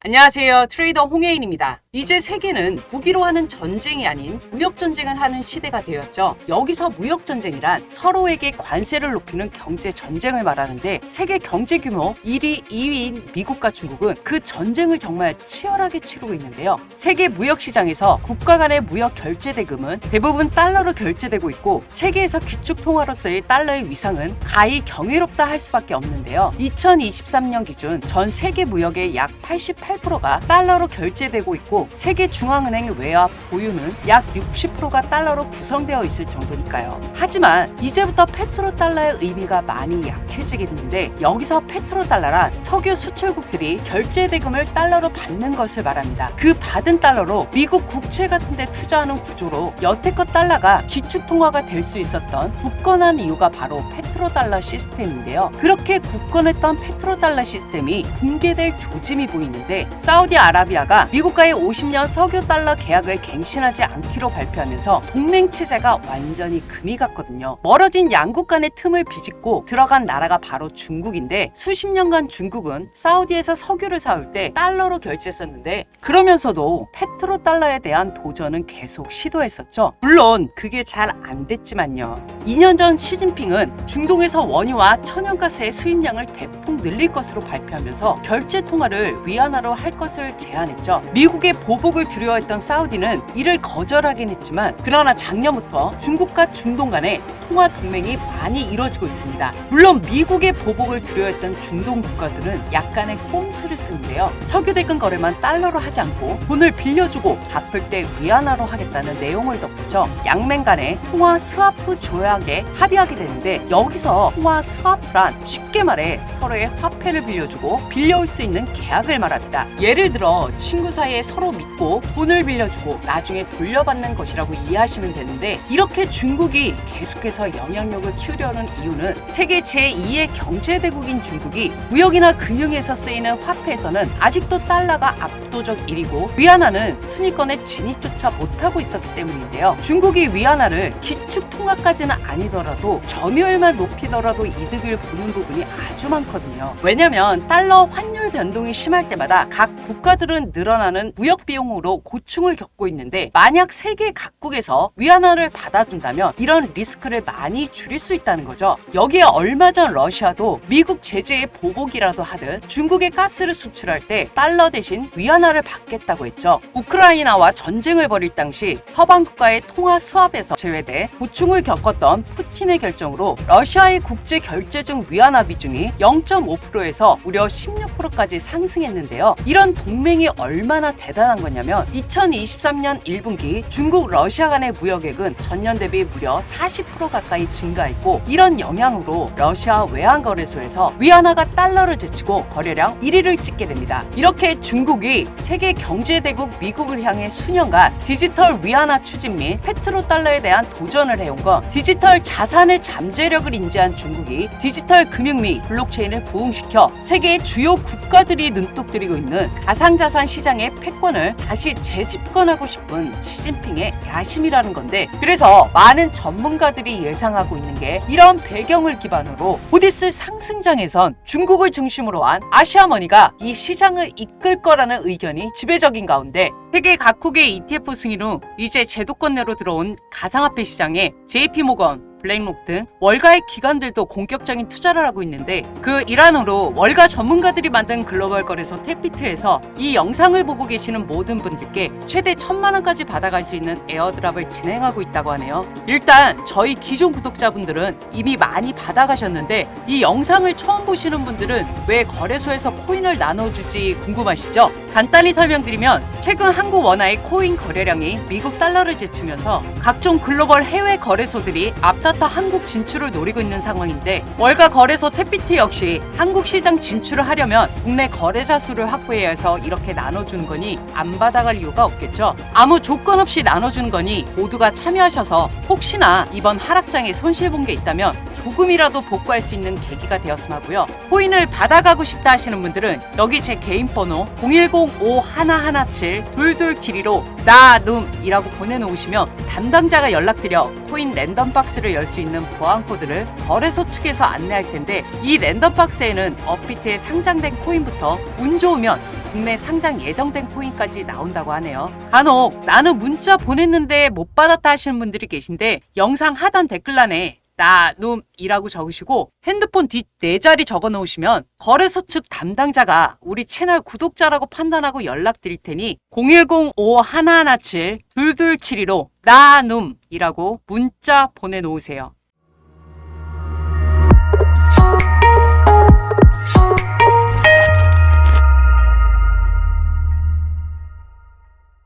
안녕하세요. 트레이더 홍혜인입니다. 이제 세계는 무기로 하는 전쟁이 아닌 무역전쟁을 하는 시대가 되었죠. 여기서 무역전쟁이란 서로에게 관세를 높이는 경제전쟁을 말하는데 세계 경제 규모 1위, 2위인 미국과 중국은 그 전쟁을 정말 치열하게 치르고 있는데요. 세계 무역시장에서 국가 간의 무역 결제 대금은 대부분 달러로 결제되고 있고 세계에서 기축통화로서의 달러의 위상은 가히 경이롭다 할 수밖에 없는데요. 2023년 기준 전 세계 무역의 약 88%가 달러로 결제되고 있고 세계 중앙은행 외화 보유는 약 60%가 달러로 구성되어 있을 정도니까요. 하지만 이제부터 페트로달러의 의미가 많이 약해지겠는데 여기서 페트로달러란 석유 수출국들이 결제 대금을 달러로 받는 것을 말합니다. 그 받은 달러로 미국 국채 같은 데 투자하는 구조로 여태껏 달러가 기축통화가 될 수 있었던 굳건한 이유가 바로 페트로달러 시스템인데요. 그렇게 굳건했던 페트로달러 시스템이 붕괴될 조짐이 보이는데 사우디아라비아가 미국과의 50년 석유 달러 계약을 갱신하지 않기로 발표하면서 동맹 체제가 완전히 금이 갔거든요. 멀어진 양국 간의 틈을 비집고 들어간 나라가 바로 중국인데 수십 년간 중국은 사우디에서 석유를 사올 때 달러로 결제했었는데 그러면서도 페트로달러에 대한 도전은 계속 시도했었죠. 물론 그게 잘 안 됐지만요. 2년 전 시진핑은 중동에서 원유와 천연가스의 수입량을 대폭 늘릴 것으로 발표하면서 결제 통화를 위안화로 할 것을 제안했죠. 미국의 보복을 두려워했던 사우디는 이를 거절하긴 했지만 그러나 작년부터 중국과 중동 간에 통화 동맹이 많이 이뤄지고 있습니다. 물론 미국의 보복을 두려워했던 중동 국가들은 약간의 꼼수를 쓰는데요. 석유 대금 거래만 달러로 하지 않고 돈을 빌려주고 갚을 때 위안화로 하겠다는 내용을 덧붙여 양맹 간의 통화 스와프 조약에 합의하게 되는데 여기서 통화 스와프란 쉽게 말해 서로의 화폐를 빌려주고 빌려올 수 있는 계약을 말합니다. 예를 들어 친구 사이에 서로 믿고 돈을 빌려주고 나중에 돌려받는 것이라고 이해하시면 되는데 이렇게 중국이 계속해서 영향력을 키우려는 이유는 세계 제2의 경제대국인 중국이 무역이나 금융에서 쓰이는 화폐에서는 아직도 달러가 압도적 1위고 위안화는 순위권에 진입조차 못하고 있었기 때문인데요. 중국이 위안화를 기축통화까지는 아니더라도 점유율만 높이더라도 이득을 보는 부분이 아주 많거든요. 왜냐면 달러 환율 변동이 심할 때마다 각 국가들은 늘어나는 무역 비용으로 고충을 겪고 있는데 만약 세계 각국에서 위안화를 받아준다면 이런 리스크를 많이 줄일 수 있다는 거죠. 여기에 얼마 전 러시아도 미국 제재의 보복이라도 하듯 중국에 가스를 수출할 때 달러 대신 위안화를 받겠다고 했죠. 우크라이나와 전쟁을 벌일 당시 서방 국가의 통화 스왑에서 제외돼 고충을 겪었던 푸틴의 결정으로 러시아의 국제 결제 중 위안화 비중이 0.5%에서 무려 16%까지 상승했는데요. 이런 동맹이 얼마나 대단한 거냐면 2023년 1분기 중국 러시아 간의 무역액은 전년 대비 무려 40% 가까이 증가했고 이런 영향으로 러시아 외환거래소에서 위안화가 달러를 제치고 거래량 1위를 찍게 됩니다. 이렇게 중국이 세계 경제대국 미국을 향해 수년간 디지털 위안화 추진 및 페트로달러에 대한 도전을 해온 건 디지털 자산의 잠재력을 인지한 중국이 디지털 금융 및 블록체인을 부흥시켜 세계의 주요 국가들이 눈독 들이고 있는 가상자산 시장의 패권을 다시 재집권하고 싶은 시진핑의 야심이라는 건데 그래서 많은 전문가들이 예상하고 있는 게 이런 배경을 기반으로 곧 있을 상승장에선 중국을 중심으로 한 아시아머니가 이 시장을 이끌 거라는 의견이 지배적인 가운데 세계 각국의 ETF 승인 후 이제 제도권 내로 들어온 가상화폐 시장에 JP모건, 블랙록 등 월가의 기관들도 본격적인 투자를 하고 있는데 그 일환으로 월가 전문가들이 만든 글로벌 거래소 탭비트에서 이 영상을 보고 계시는 모든 분들께 최대 1,000만 원까지 받아갈 수 있는 에어드랍을 진행하고 있다고 하네요. 일단 저희 기존 구독자분들은 이미 많이 받아가셨는데 이 영상을 처음 보시는 분들은 왜 거래소에서 코인을 나눠주지 궁금하시죠? 간단히 설명드리면 최근 한국 원화의 코인 거래량이 미국 달러를 제치면서 각종 글로벌 해외 거래소들이 앞다퉈 한국 진출을 노리고 있는 상황인데 월가 거래소 탭비트 역시 한국 시장 진출을 하려면 국내 거래자 수를 확보해야 해서 이렇게 나눠주는 거니 안 받아갈 이유가 없겠죠. 아무 조건 없이 나눠주는 거니 모두가 참여하셔서 혹시나 이번 하락장에 손실 본 게 있다면 조금이라도 복구할 수 있는 계기가 되었으면 하고요. 코인을 받아가고 싶다 하시는 분들은 여기 제 개인 번호 010-5117-2272로 나눔이라고 보내놓으시면 담당자가 연락드려 코인 랜덤박스를 열 수 있는 보안코드를 거래소 측에서 안내할 텐데 이 랜덤박스에는 업비트에 상장된 코인부터 운 좋으면 국내 상장 예정된 코인까지 나온다고 하네요. 간혹 나는 문자 보냈는데 못 받았다 하시는 분들이 계신데 영상 하단 댓글란에 나눔이라고 적으시고 핸드폰 뒷 4자리 적어 놓으시면 거래소 측 담당자가 우리 채널 구독자라고 판단하고 연락드릴 테니 010-5117-2272로 나눔이라고 문자 보내놓으세요.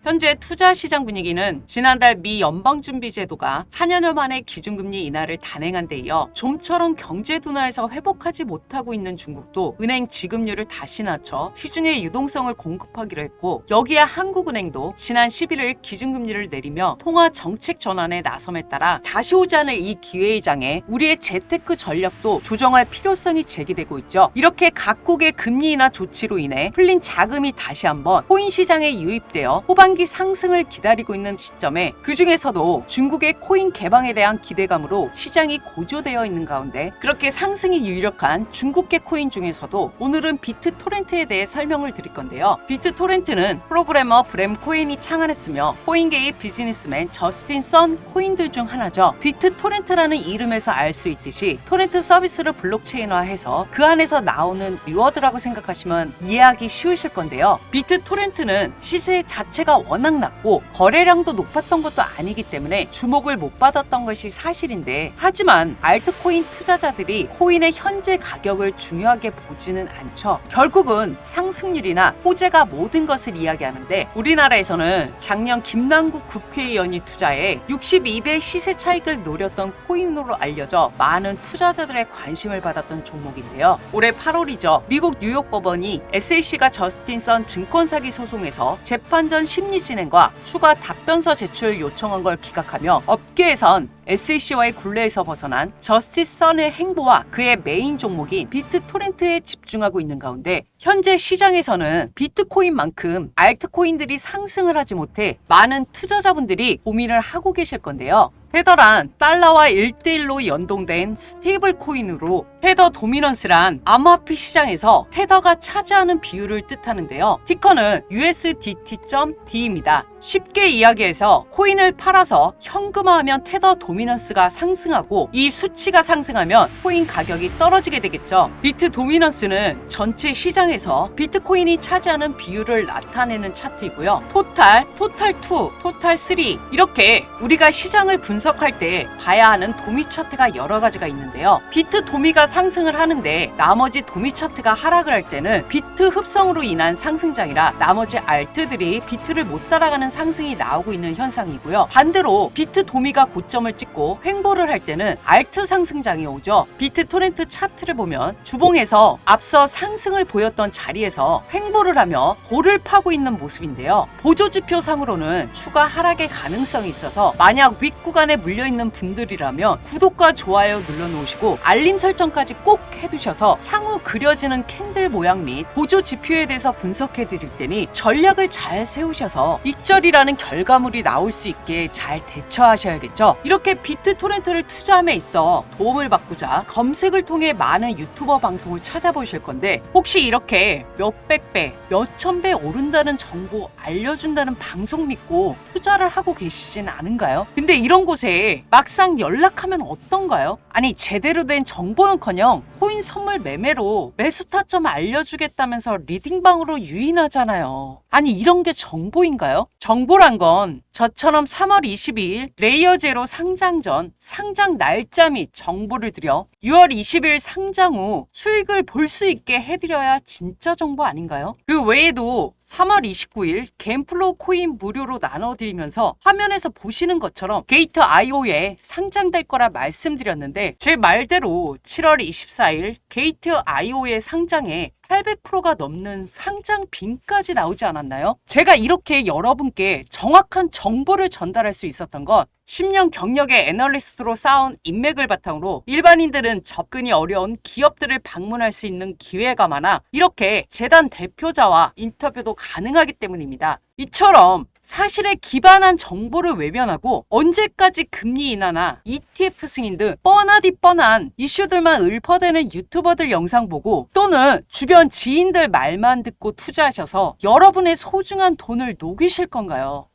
현재 투자 시장 분위기는 지난달 미 연방준비제도가 4년여 만에 기준금리 인하를 단행한 데 이어 좀처럼 경제 둔화에서 회복하지 못하고 있는 중국도 은행 지급률을 다시 낮춰 시중에 유동성을 공급하기로 했고, 여기에 한국은행도 지난 11일 기준금리를 내리며 통화 정책 전환에 나섬에 따라 다시 오지 않을 이 기회의 장에 우리의 재테크 전략도 조정할 필요성이 제기되고 있죠. 이렇게 각국의 금리 인하 조치로 인해 풀린 자금이 다시 한번 코인 시장에 유입되어 후반기 상승을 기다리고 있는 시점에 그 중에서도 중국의 코인 개방에 대한 기대감으로 시장이 고조되어 있는 가운데 그렇게 상승이 유력한 중국계 코인 중에서도 오늘은 비트토렌트에 대해 설명을 드릴 건데요. 비트토렌트는 프로그래머 브램 코인이 창안했으며 코인계의 비즈니스맨 저스틴 선 코인들 중 하나죠. 비트토렌트라는 이름에서 알 수 있듯이 토렌트 서비스를 블록체인화해서 그 안에서 나오는 리워드라고 생각하시면 이해하기 쉬우실 건데요. 비트토렌트는 시세 자체가 워낙 낮고 거래량도 높았던 것도 아니기 때문에 주목을 못 받았던 것이 사실인데, 하지만 알트코인 투자자들이 코인의 현재 가격을 중요하게 보지는 않죠. 결국은 상승률이나 호재가 모든 것을 이야기하는데, 우리나라에서는 작년 김남국 국회의원이 투자해 62배 시세 차익을 노렸던 코인으로 알려져 많은 투자자들의 관심을 받았던 종목인데요. 올해 8월이죠. 미국 뉴욕 법원이 SAC가 저스틴 선 증권 사기 소송에서 재판 전 심리 진행과 추가 답변서 제출 요청한 걸 기각하며 업계에선 SAC와의 굴레에서 벗어난 저스틴 선의 행보와 그의 메인 종목인 비트토렌트에 집중하고 있는 가운데, 현재 시장에서는 비트코인만큼 알트코인들이 상승을 하지 못해 많은 투자자분들이 고민을 하고 계실 건데요. 테더란 달러와 1대1로 연동된 스테이블 코인으로 테더 도미넌스란 암호화폐 시장에서 테더가 차지하는 비율을 뜻하는데요. 티커는 USDT.D입니다. 쉽게 이야기해서 코인을 팔아서 현금화하면 테더 도미넌스가 상승하고 이 수치가 상승하면 코인 가격이 떨어지게 되겠죠. 비트 도미넌스는 전체 시장에서 비트코인이 차지하는 비율을 나타내는 차트이고요. 토탈, 토탈2, 토탈3 이렇게 우리가 시장을 분석할 때 봐야 하는 도미 차트가 여러 가지가 있는데요. 비트 도미가 상승을 하는데 나머지 도미 차트가 하락을 할 때는 비트 흡성으로 인한 상승장이라 나머지 알트들이 비트를 못 따라가는 상승이 나오고 있는 현상이고요. 반대로 비트 도미가 고점을 찍고 횡보를 할 때는 알트 상승장이 오죠. 비트 토렌트 차트를 보면 주봉에서 앞서 상승을 보였던 자리에서 횡보를 하며 고를 파고 있는 모습인데요. 보조지표상으로는 추가 하락의 가능성이 있어서 만약 윗구간에 물려있는 분들이라면 구독과 좋아요 눌러놓으시고 알림 설정까지 꼭 해두셔서 향후 그려지는 캔들 모양 및 보조지표에 대해서 분석해드릴 테니 전략을 잘 세우셔서 익절이라는 결과물이 나올 수 있게 잘 대처하셔야겠죠. 이렇게 비트토렌트를 투자함에 있어 도움을 받고자 검색을 통해 많은 유튜버 방송을 찾아보실 건데, 혹시 이렇게 몇백 배, 몇천 배 오른다는 정보 알려준다는 방송 믿고 투자를 하고 계시진 않은가요? 근데 이런 곳에 막상 연락하면 어떤가요? 아니, 제대로 된 정보는커녕 코인 선물 매매로 매수 타점 알려주겠다면서 리딩방으로 유인하잖아요. 아니, 이런 게 정보인가요? 정보란 건 저처럼 3월 22일 레이어 제로 상장 전 상장 날짜 및 정보를 드려 6월 20일 상장 후 수익을 볼 수 있게 해드려야 진짜 정보 아닌가요? 그 외에도 3월 29일 갬플로우 코인 무료로 나눠드리면서 화면에서 보시는 것처럼 게이트 IO에 상장될 거라 말씀드렸는데, 제 말대로 7월 24일 게이트 IO에 상장해 800%가 넘는 상장 빈까지 나오지 않았나요? 제가 이렇게 여러분께 정확한 정보를 전달할 수 있었던 건 10년 경력의 애널리스트로 쌓은 인맥을 바탕으로 일반인들은 접근이 어려운 기업들을 방문할 수 있는 기회가 많아 이렇게 재단 대표자와 인터뷰도 가능하기 때문입니다. 이처럼 사실에 기반한 정보를 외면하고 언제까지 금리 인하나 ETF 승인 등 뻔하디 뻔한 이슈들만 읊어대는 유튜버들 영상 보고, 또는 주변 주변 지인들 말만 듣고 투자하셔서 여러분의 소중한 돈을 녹이실 건가요?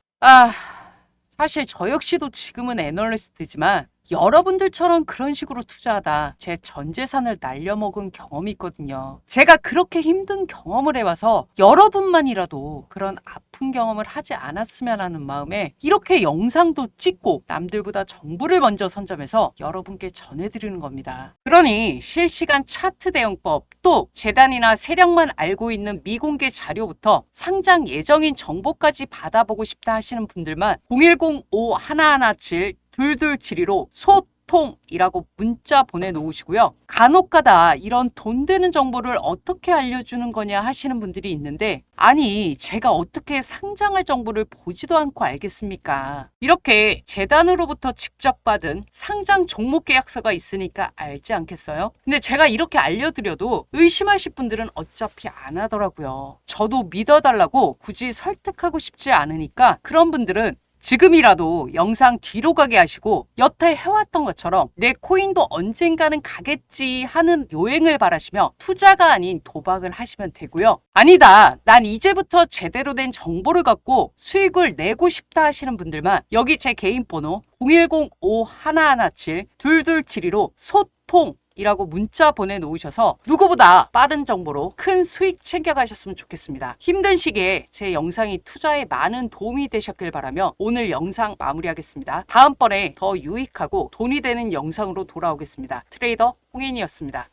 사실 저 역시도 지금은 애널리스트지만 여러분들처럼 그런 식으로 투자하다 제 전 재산을 날려먹은 경험이 있거든요. 제가 그렇게 힘든 경험을 해와서 여러분만이라도 그런 아픈 경험을 하지 않았으면 하는 마음에 이렇게 영상도 찍고 남들보다 정보를 먼저 선점해서 여러분께 전해드리는 겁니다. 그러니 실시간 차트 대응법, 또 재단이나 세력만 알고 있는 미공개 자료부터 상장 예정인 정보까지 받아보고 싶다 하시는 분들만 010-5117-2272로 소통이라고 문자 보내놓으시고요. 간혹가다 이런 돈 되는 정보를 어떻게 알려주는 거냐 하시는 분들이 있는데, 아니 제가 어떻게 상장할 정보를 보지도 않고 알겠습니까? 이렇게 재단으로부터 직접 받은 상장 종목 계약서가 있으니까 알지 않겠어요? 근데 제가 이렇게 알려드려도 의심하실 분들은 어차피 안 하더라고요. 저도 믿어달라고 굳이 설득하고 싶지 않으니까 그런 분들은 지금이라도 영상 뒤로 가게 하시고 여태 해왔던 것처럼 내 코인도 언젠가는 가겠지 하는 요행을 바라시며 투자가 아닌 도박을 하시면 되고요. 아니다, 난 이제부터 제대로 된 정보를 갖고 수익을 내고 싶다 하시는 분들만 여기 제 개인 번호 010-5117-2272로 소통 이라고 문자 보내놓으셔서 누구보다 빠른 정보로 큰 수익 챙겨가셨으면 좋겠습니다. 힘든 시기에 제 영상이 투자에 많은 도움이 되셨길 바라며 오늘 영상 마무리하겠습니다. 다음번에 더 유익하고 돈이 되는 영상으로 돌아오겠습니다. 트레이더 홍인이었습니다.